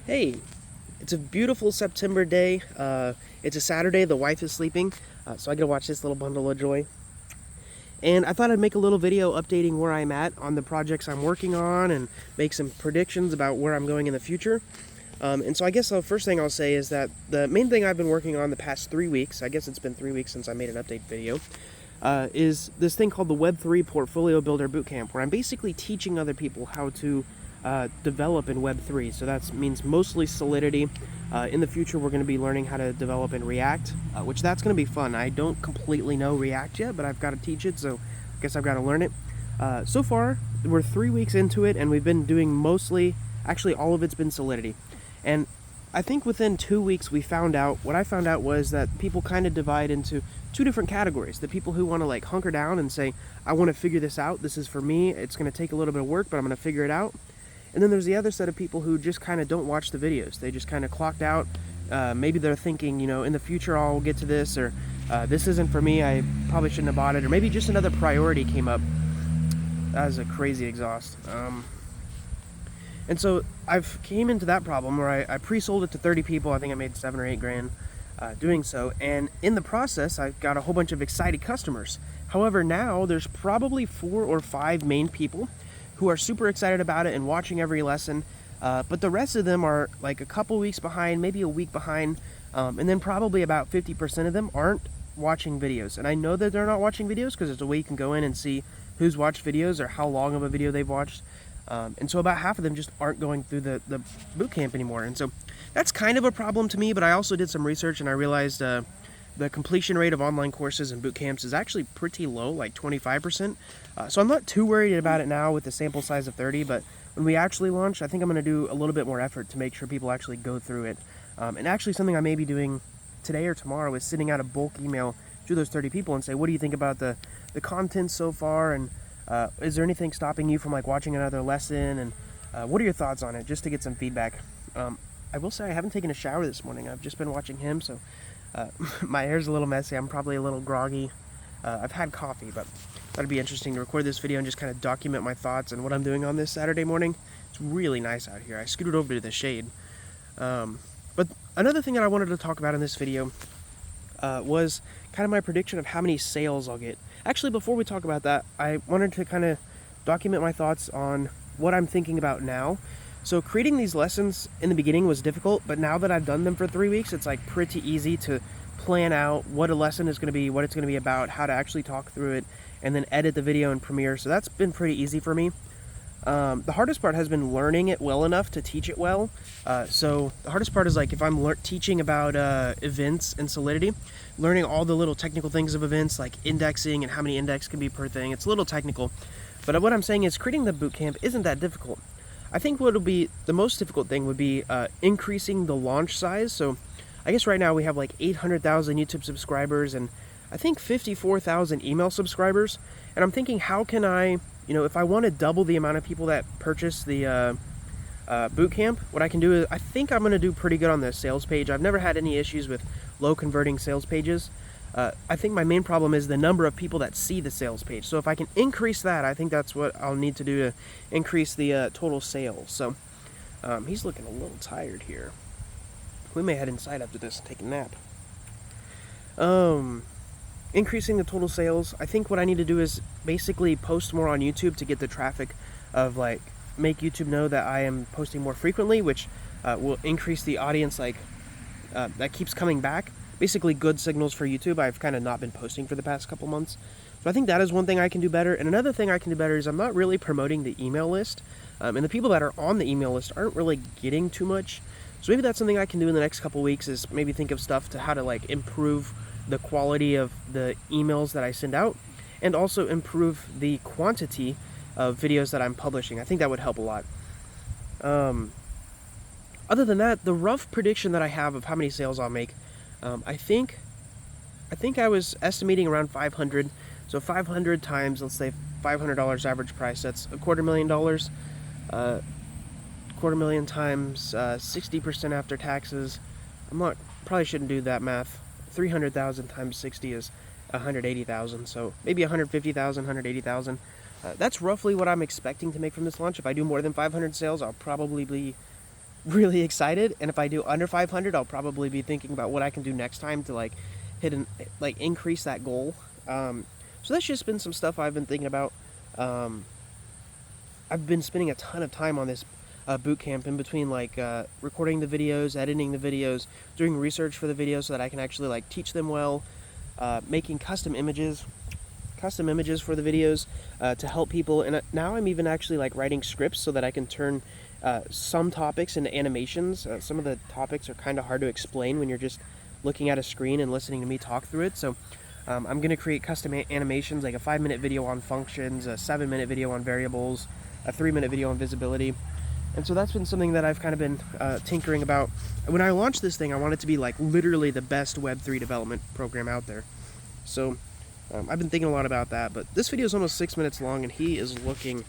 Hey, it's a beautiful September day. It's a Saturday. The wife is sleeping, so I get to watch this little bundle of joy. And I thought I'd make a little video updating where I'm at on the projects I'm working on and make some predictions about where I'm going in the future. And so I guess the first thing I'll say is that the main thing I've been working on the past 3 weeks, I guess it's been 3 weeks since I made an update video, is this thing called the Web3 Portfolio Builder Bootcamp, where I'm basically teaching other people how to develop in Web3. So that means mostly Solidity. In the future, we're going to be learning how to develop in React, which that's going to be fun. I don't completely know React yet, but I've got to teach it, so I guess I've got to learn it. So far, we're 3 weeks into it, and we've been doing actually all of it's been Solidity. And I think within 2 weeks what I found out was that people kind of divide into two different categories. The people who want to like hunker down and say, I want to figure this out, this is for me, it's going to take a little bit of work, but I'm going to figure it out. And then there's the other set of people who just kind of don't watch the videos. They just kind of clocked out. Maybe they're thinking, in the future I'll get to this, or this isn't for me, I probably shouldn't have bought it, or maybe just another priority came up. That was a crazy exhaust. And so I've came into that problem where I pre-sold it to 30 people. I think I made 7 or 8 grand doing so. And in the process, I got a whole bunch of excited customers. However, now there's probably 4 or 5 main people who are super excited about it and watching every lesson. But the rest of them are like a couple weeks behind, maybe a week behind. And then probably about 50% of them aren't watching videos. And I know that they're not watching videos because there's a way you can go in and see who's watched videos or how long of a video they've watched. And so about half of them just aren't going through the boot camp anymore. And so that's kind of a problem to me, but I also did some research and I realized the completion rate of online courses and boot camps is actually pretty low, like 25%. So I'm not too worried about it now with the sample size of 30, but when we actually launch, I think I'm going to do a little bit more effort to make sure people actually go through it. And actually something I may be doing today or tomorrow is sending out a bulk email to those 30 people and say, what do you think about the content so far? And is there anything stopping you from like watching another lesson? And what are your thoughts on it? Just to get some feedback. I will say I haven't taken a shower this morning. I've just been watching him, so my hair's a little messy. I'm probably a little groggy. I've had coffee, but that'd be interesting to record this video and just kind of document my thoughts and what I'm doing on this Saturday morning. It's really nice out here. I scooted over to the shade. But another thing that I wanted to talk about in this video was kind of my prediction of how many sales I'll get. Actually, before we talk about that, I wanted to kind of document my thoughts on what I'm thinking about now. So creating these lessons in the beginning was difficult, but now that I've done them for 3 weeks, it's like pretty easy to plan out what a lesson is going to be, what it's going to be about, how to actually talk through it, and then edit the video in Premiere. So that's been pretty easy for me. The hardest part has been learning it well enough to teach it well. So the hardest part is like if I'm teaching about events and Solidity, learning all the little technical things of events like indexing and how many index can be per thing. It's a little technical, but what I'm saying is creating the bootcamp isn't that difficult. I think what will be the most difficult thing would be increasing the launch size. So I guess right now we have like 800,000 YouTube subscribers and I think 54,000 email subscribers. And I'm thinking, how can I, if I want to double the amount of people that purchase the bootcamp, what I can do is I think I'm going to do pretty good on the sales page. I've never had any issues with low converting sales pages. I think my main problem is the number of people that see the sales page. So if I can increase that, I think that's what I'll need to do to increase the total sales. So he's looking a little tired here. We may head inside after this and take a nap. Increasing the total sales, I think what I need to do is basically post more on YouTube to get the traffic of like, make YouTube know that I am posting more frequently, which will increase the audience that keeps coming back. Basically good signals for YouTube. I've kind of not been posting for the past couple months. So I think that is one thing I can do better. And another thing I can do better is I'm not really promoting the email list. And the people that are on the email list aren't really getting too much. So maybe that's something I can do in the next couple weeks is maybe think of stuff to how to like improve the quality of the emails that I send out and also improve the quantity of videos that I'm publishing. I think that would help a lot. Other than that, the rough prediction that I have of how many sales I'll make, I think I was estimating around 500. So 500 times, let's say $500 average price, that's $250,000. $250,000 times 60% after taxes. Probably shouldn't do that math. 300,000 times 60 is 180,000. So maybe 150,000, 180,000. That's roughly what I'm expecting to make from this launch. If I do more than 500 sales, I'll probably be really excited. And if I do under 500, I'll probably be thinking about what I can do next time to like increase that goal. So that's just been some stuff I've been thinking about. I've been spending a ton of time on this boot camp in between like recording the videos, editing the videos, doing research for the videos so that I can actually like teach them well, making custom images for the videos to help people. And now I'm even actually like writing scripts so that I can turn some topics into animations. Some of the topics are kind of hard to explain when you're just looking at a screen and listening to me talk through it. So I'm going to create custom animations, like a 5-minute video on functions, a 7-minute video on variables, a 3-minute video on visibility. And so that's been something that I've kind of been tinkering about. When I launched this thing, I want it to be like literally the best Web3 development program out there. So I've been thinking a lot about that. But this video is almost 6 minutes long, and he is looking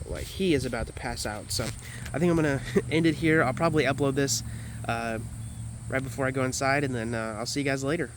like he is about to pass out. So I think I'm going to end it here. I'll probably upload this right before I go inside, and then I'll see you guys later.